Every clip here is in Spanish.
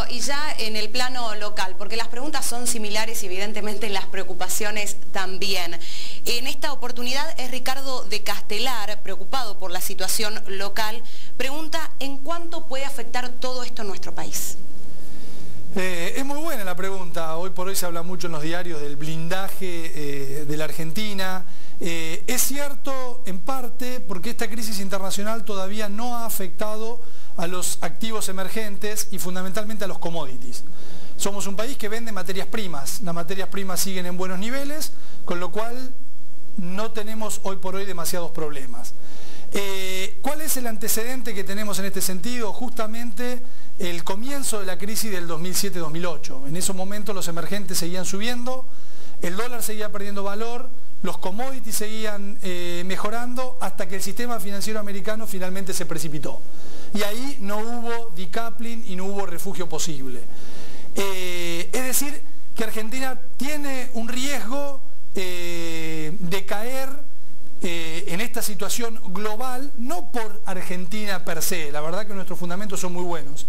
Leonardo, y ya en el plano local, porque las preguntas son similares y evidentemente las preocupaciones también. En esta oportunidad es Ricardo de Castelar, preocupado por la situación local, pregunta ¿en cuánto puede afectar todo esto en nuestro país? Es muy buena la pregunta. Hoy por hoy se habla mucho en los diarios del blindaje de la Argentina. Es cierto en parte porque esta crisis internacional todavía no ha afectado a los activos emergentes y fundamentalmente a los commodities. Somos un país que vende materias primas. Las materias primas siguen en buenos niveles, con lo cual no tenemos hoy por hoy demasiados problemas. ¿Cuál es el antecedente que tenemos en este sentido? Justamente el comienzo de la crisis del 2007-2008. En esos momentos los emergentes seguían subiendo, el dólar seguía perdiendo valor, los commodities seguían mejorando hasta que el sistema financiero americano finalmente se precipitó. Y ahí no hubo decoupling y no hubo refugio posible. Es decir, que Argentina tiene un riesgo de caer en esta situación global, no por Argentina per se, la verdad que nuestros fundamentos son muy buenos,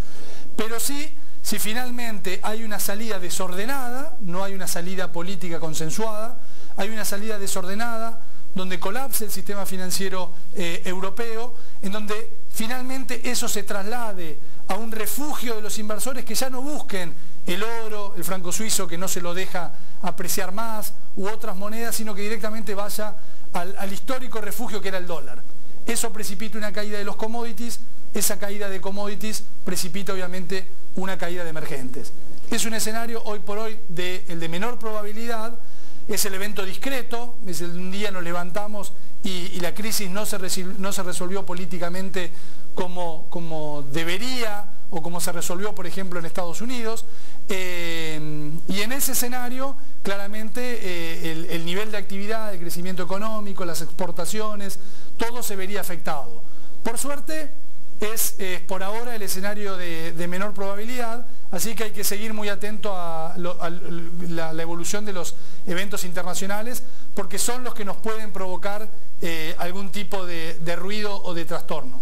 pero sí, si finalmente hay una salida desordenada, no hay una salida política consensuada, hay una salida desordenada donde colapse el sistema financiero europeo, en donde finalmente eso se traslade a un refugio de los inversores que ya no busquen el oro, el franco suizo que no se lo deja apreciar más, u otras monedas, sino que directamente vaya al histórico refugio que era el dólar. Eso precipita una caída de los commodities, esa caída de commodities precipita obviamente una caída de emergentes. Es un escenario hoy por hoy el de menor probabilidad, es el evento discreto, es el de un día nos levantamos y la crisis no se resolvió políticamente como debería o como se resolvió por ejemplo en Estados Unidos, y en ese escenario claramente el nivel de actividad, el crecimiento económico, las exportaciones, todo se vería afectado. Por suerte es por ahora el escenario de menor probabilidad, así que hay que seguir muy atento a la evolución de los eventos internacionales, porque son los que nos pueden provocar algún tipo de ruido o de trastorno.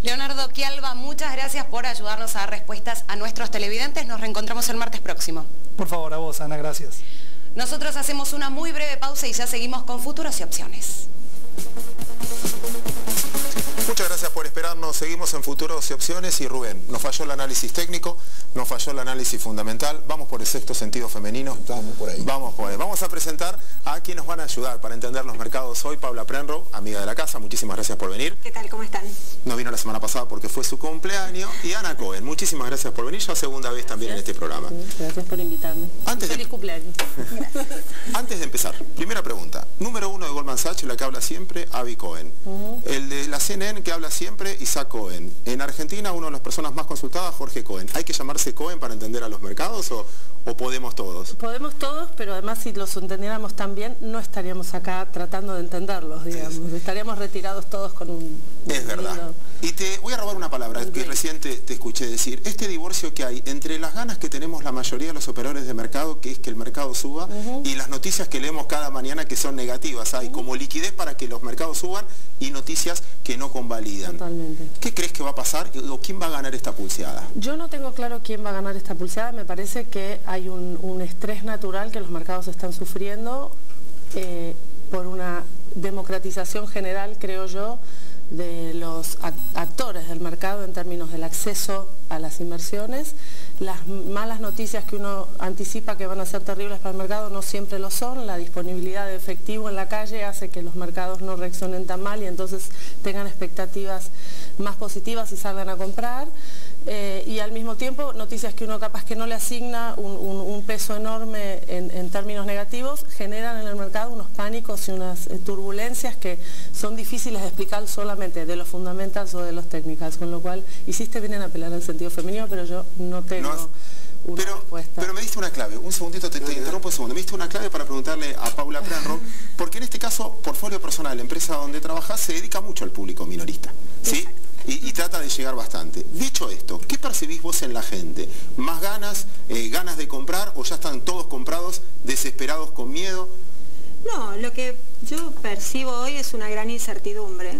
Leonardo Quialba, muchas gracias por ayudarnos a dar respuestas a nuestros televidentes. Nos reencontramos el martes próximo. Por favor, a vos, Ana, gracias. Nosotros hacemos una muy breve pausa y ya seguimos con Futuros y Opciones. Muchas gracias por esperarnos. Seguimos en Futuros y Opciones y Rubén, nos falló el análisis técnico, nos falló el análisis fundamental. Vamos por el sexto sentido femenino. Vamos por ahí. Vamos por ahí. Vamos a presentar a quienes nos van a ayudar para entender los mercados hoy. Paula Prenrow, amiga de la casa, muchísimas gracias por venir. ¿Qué tal? ¿Cómo están? No vino la semana pasada porque fue su cumpleaños. Y Ana Cohen, muchísimas gracias por venir, ya segunda vez también en este programa. Gracias por invitarme. Feliz cumpleaños. Antes de empezar, primera pregunta. Número 1 de Goldman Sachs, la que habla siempre, Avi Cohen. El de la CNN que habla siempre, Isaac Cohen. En Argentina, una de las personas más consultadas, Jorge Cohen. ¿Hay que llamarse Cohen para entender a los mercados o podemos todos? Podemos todos, pero además si los entendiéramos tan bien, no estaríamos acá tratando de entenderlos, digamos. Estaríamos retirados todos con un... Es verdad. Y te voy a robar una palabra que recién te escuché decir. Este divorcio que hay entre las ganas que tenemos la mayoría de los operadores de mercado, que es que el mercado suba, y las noticias que leemos cada mañana que son negativas. Hay como liquidez para que los mercados suban y noticias que no convalidan. Totalmente. ¿Qué crees que va a pasar o quién va a ganar esta pulseada? Yo no tengo claro quién va a ganar esta pulseada. Me parece que hay un estrés natural que los mercados están sufriendo por una democratización general, creo yo, de los actores del mercado en términos del acceso a las inversiones. Las malas noticias que uno anticipa que van a ser terribles para el mercado no siempre lo son. La disponibilidad de efectivo en la calle hace que los mercados no reaccionen tan mal y entonces tengan expectativas más positivas y salgan a comprar. Y al mismo tiempo noticias que uno capaz que no le asigna un peso enorme en términos negativos generan en el mercado unos pánicos y unas turbulencias que son difíciles de explicar solamente de los fundamentals o de los técnicos, con lo cual hiciste bien en apelar al sentido femenino, pero yo no tengo una respuesta. Pero me diste una clave, un segundito, te interrumpo un segundo, me diste una clave para preguntarle a Paula Prenrow, porque en este caso, Portfolio Personal, la empresa donde trabajás, se dedica mucho al público minorista, ¿sí? Y trata de llegar bastante. Dicho esto, ¿qué percibís vos en la gente? ¿Más ganas, ganas de comprar o ya están todos comprados, desesperados, con miedo? No, lo que yo percibo hoy es una gran incertidumbre.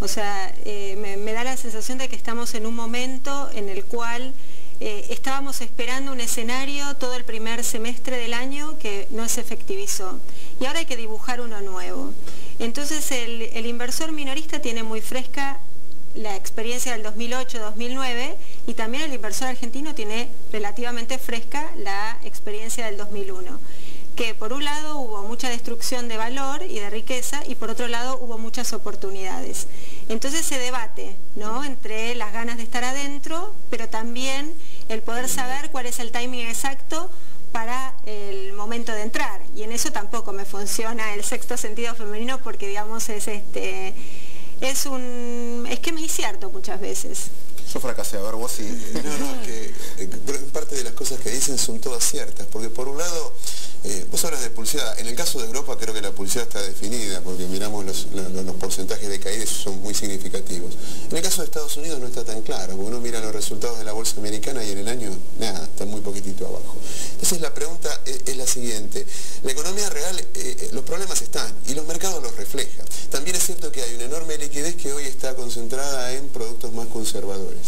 O sea, me da la sensación de que estamos en un momento en el cual estábamos esperando un escenario todo el primer semestre del año que no se efectivizó. Y ahora hay que dibujar uno nuevo. Entonces el inversor minorista tiene muy fresca la experiencia del 2008-2009 y también el inversor argentino tiene relativamente fresca la experiencia del 2001. Que por un lado hubo mucha destrucción de valor y de riqueza y por otro lado hubo muchas oportunidades. Entonces se debate, ¿no?, entre las ganas de estar adentro, pero también el poder saber cuál es el timing exacto para el momento de entrar. Y en eso tampoco me funciona el sexto sentido femenino porque, digamos, es que me incierto muchas veces. Yo fracasé, a ver, vos sí. No, es que parte de las cosas que dicen son todas ciertas, porque por un lado, vos hablas de pulseada. En el caso de Europa creo que la pulseada está definida, porque miramos los porcentajes de caída y son muy significativos. En el caso de Estados Unidos no está tan claro, porque uno mira los resultados de la bolsa americana y en el año, nada, está muy poquitito abajo. Entonces la pregunta es la siguiente. La economía real, los problemas están y los mercados los reflejan. También es cierto que hay una enorme liquidez que hoy está concentrada en productos más conservadores.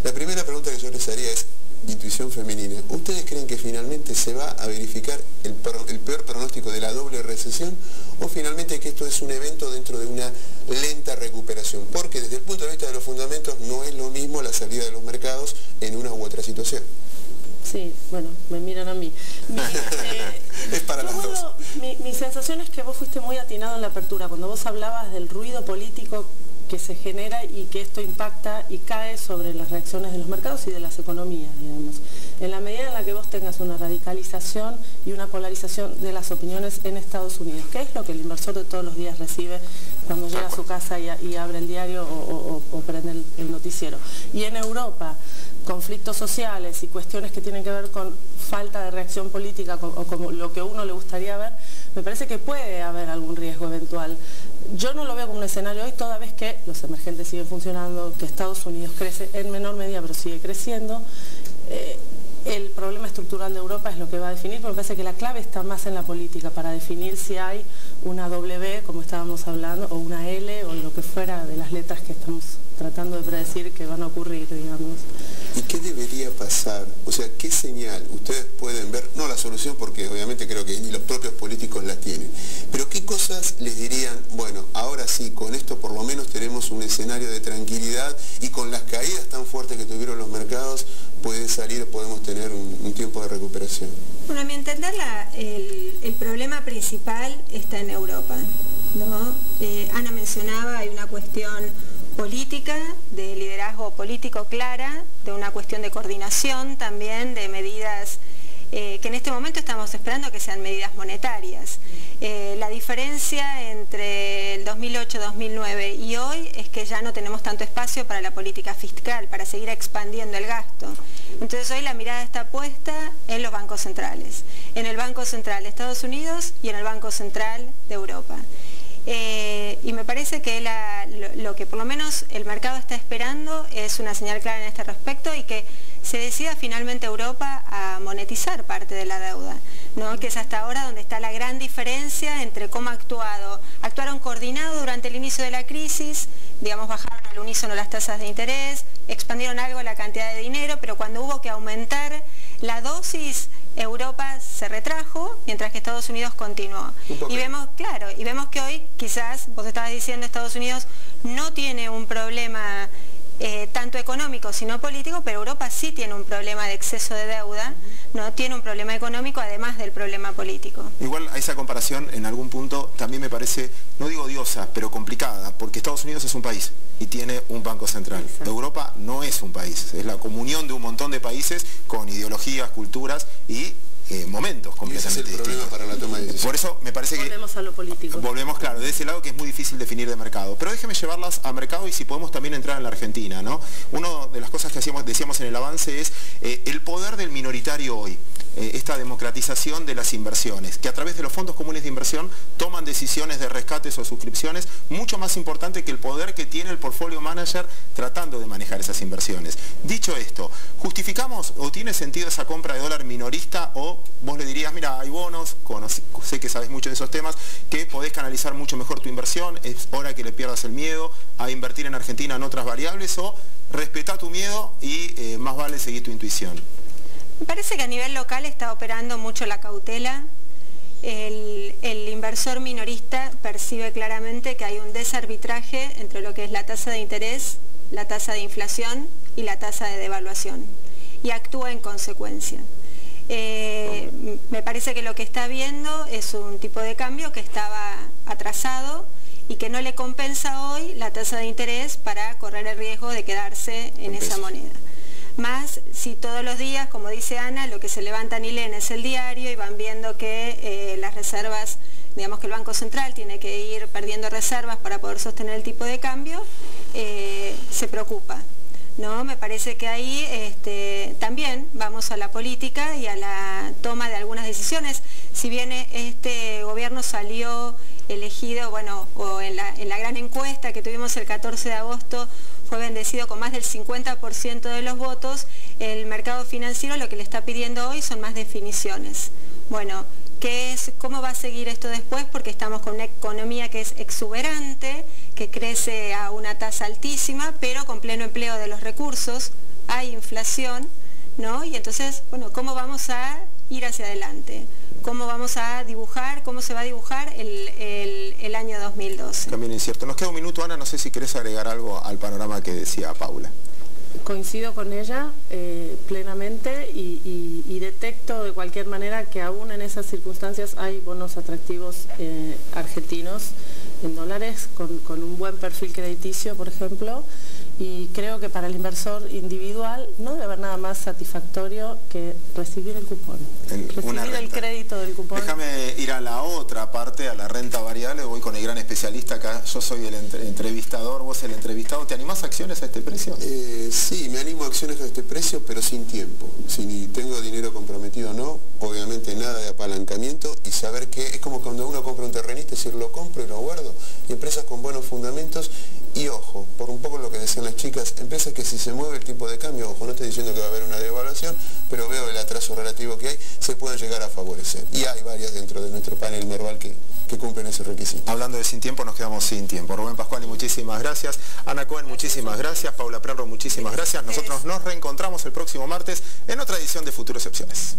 La primera pregunta que yo les haría es, intuición femenina, ¿ustedes creen que finalmente se va a verificar el peor pronóstico de la doble recesión o finalmente que esto es un evento dentro de una lenta recuperación? Porque desde el punto de vista de los fundamentos no es lo mismo la salida de los mercados en una u otra situación. Sí, bueno, me miran a mí. Es para las dos. Mi sensación es que vos fuiste muy atinado en la apertura, cuando vos hablabas del ruido político que se genera y que esto impacta y cae sobre las reacciones de los mercados y de las economías, digamos. En la medida en la que vos tengas una radicalización y una polarización de las opiniones en Estados Unidos, que es lo que el inversor de todos los días recibe cuando llega a su casa y abre el diario o prende el noticiero. Y en Europa, conflictos sociales y cuestiones que tienen que ver con falta de reacción política o como lo que a uno le gustaría ver, me parece que puede haber algún riesgo eventual. Yo no lo veo como un escenario hoy, toda vez que los emergentes siguen funcionando, que Estados Unidos crece en menor medida, pero sigue creciendo. El problema estructural de Europa es lo que va a definir, pero me parece que la clave está más en la política, para definir si hay una W, como estábamos hablando, o una L, o lo que fuera de las letras que estamos tratando de predecir que van a ocurrir, digamos. ¿Y qué debería pasar? O sea, ¿qué señal ustedes pueden ver? No la solución, porque obviamente creo que ni los propios políticos la tienen. Pero ¿qué cosas les dirían? Bueno, ahora sí, con esto por lo menos tenemos un escenario de tranquilidad y con las caídas tan fuertes que tuvieron los mercados, puede salir, podemos tener un tiempo de recuperación. Bueno, a mi entender, el problema principal está en Europa, ¿no? Ana mencionaba, hay una cuestión política, de liderazgo político clara, de una cuestión de coordinación también, de medidas que en este momento estamos esperando que sean medidas monetarias. La diferencia entre el 2008-2009 y hoy es que ya no tenemos tanto espacio para la política fiscal, para seguir expandiendo el gasto. Entonces hoy la mirada está puesta en los bancos centrales, en el Banco Central de Estados Unidos y en el Banco Central de Europa. Y me parece que lo que por lo menos el mercado está esperando es una señal clara en este respecto y que se decida finalmente Europa a monetizar parte de la deuda, ¿no? Que es hasta ahora donde está la gran diferencia entre cómo actuaron coordinados durante el inicio de la crisis, digamos, bajaron al unísono las tasas de interés, expandieron algo la cantidad de dinero, pero cuando hubo que aumentar la dosis, Europa se retrajo, mientras que Estados Unidos continuó. Y vemos, claro, y vemos que hoy, quizás, vos estabas diciendo, Estados Unidos no tiene un problema tanto económico sino político, pero Europa sí tiene un problema de exceso de deuda, no tiene un problema económico además del problema político. Igual a esa comparación en algún punto también me parece, no digo odiosa, pero complicada, porque Estados Unidos es un país y tiene un banco central. Exacto. Europa no es un país, es la comunión de un montón de países con ideologías, culturas y momentos completamente distintos. Ese es el problema para la toma de decisiones. Por eso me parece que volvemos a lo político. Volvemos, claro, de ese lado que es muy difícil definir de mercado. Pero déjeme llevarlas a mercado y si podemos también entrar en la Argentina, ¿no? Una de las cosas que decíamos en el avance es el poder del minoritario hoy. esta democratización de las inversiones, que a través de los fondos comunes de inversión toman decisiones de rescates o suscripciones, mucho más importante que el poder que tiene el portfolio manager tratando de manejar esas inversiones. Dicho esto, ¿justificamos o tiene sentido esa compra de dólar minorista, o vos le dirías, mira, hay bonos, sé que sabes mucho de esos temas, que podés canalizar mucho mejor tu inversión, es hora que le pierdas el miedo a invertir en Argentina en otras variables, o respetá tu miedo y más vale seguir tu intuición? Me parece que a nivel local está operando mucho la cautela. El inversor minorista percibe claramente que hay un desarbitraje entre lo que es la tasa de interés, la tasa de inflación y la tasa de devaluación, y actúa en consecuencia. Me parece que lo que está viendo es un tipo de cambio que estaba atrasado y que no le compensa hoy la tasa de interés para correr el riesgo de quedarse en esa moneda. Más si todos los días, como dice Ana, lo que se levantan y leen es el diario y van viendo que las reservas, digamos que el Banco Central tiene que ir perdiendo reservas para poder sostener el tipo de cambio, se preocupa, ¿no? Me parece que ahí también vamos a la política y a la toma de algunas decisiones. Si bien este gobierno salió elegido, bueno, o en la gran encuesta que tuvimos el 14 de agosto, fue bendecido con más del 50% de los votos, el mercado financiero lo que le está pidiendo hoy son más definiciones. Bueno, ¿cómo va a seguir esto después? Porque estamos con una economía que es exuberante, que crece a una tasa altísima, pero con pleno empleo de los recursos, hay inflación, ¿no? Y entonces, bueno, ¿cómo vamos a ir hacia adelante? ¿Cómo vamos a dibujar, cómo se va a dibujar el año 2012? También incierto. Nos queda un minuto, Ana, no sé si querés agregar algo al panorama que decía Paula. Coincido con ella plenamente y detecto de cualquier manera que aún en esas circunstancias hay bonos atractivos argentinos en dólares con un buen perfil crediticio, por ejemplo, y creo que para el inversor individual no debe haber nada más satisfactorio que recibir el cupón, recibir el crédito del cupón. Déjame ir a la otra parte, a la renta variable. Voy con el gran especialista acá, yo soy el entrevistador, vos el entrevistado. ¿Te animás a acciones a este precio? Sí, me animo a acciones a este precio, pero sin tiempo. Si tengo dinero comprometido o no, obviamente nada de apalancamiento, y saber que es como cuando uno compra un terrenito, es decir, lo compro y lo guardo. Y empresas con buenos fundamentos, y ojo, por un poco lo que decían las chicas, empresas que si se mueve el tipo de cambio, ojo, no estoy diciendo que va a haber una devaluación, pero veo el atraso relativo que hay, se pueden llegar a favorecer. Y hay varias dentro de nuestro panel Merval que cumplen ese requisito. Hablando de sin tiempo, nos quedamos sin tiempo. Rubén Pascuali, muchísimas gracias. Ana Cohen, muchísimas gracias. Paula Prenro, muchísimas gracias. Nosotros nos reencontramos el próximo martes en otra edición de Futuros y Opciones.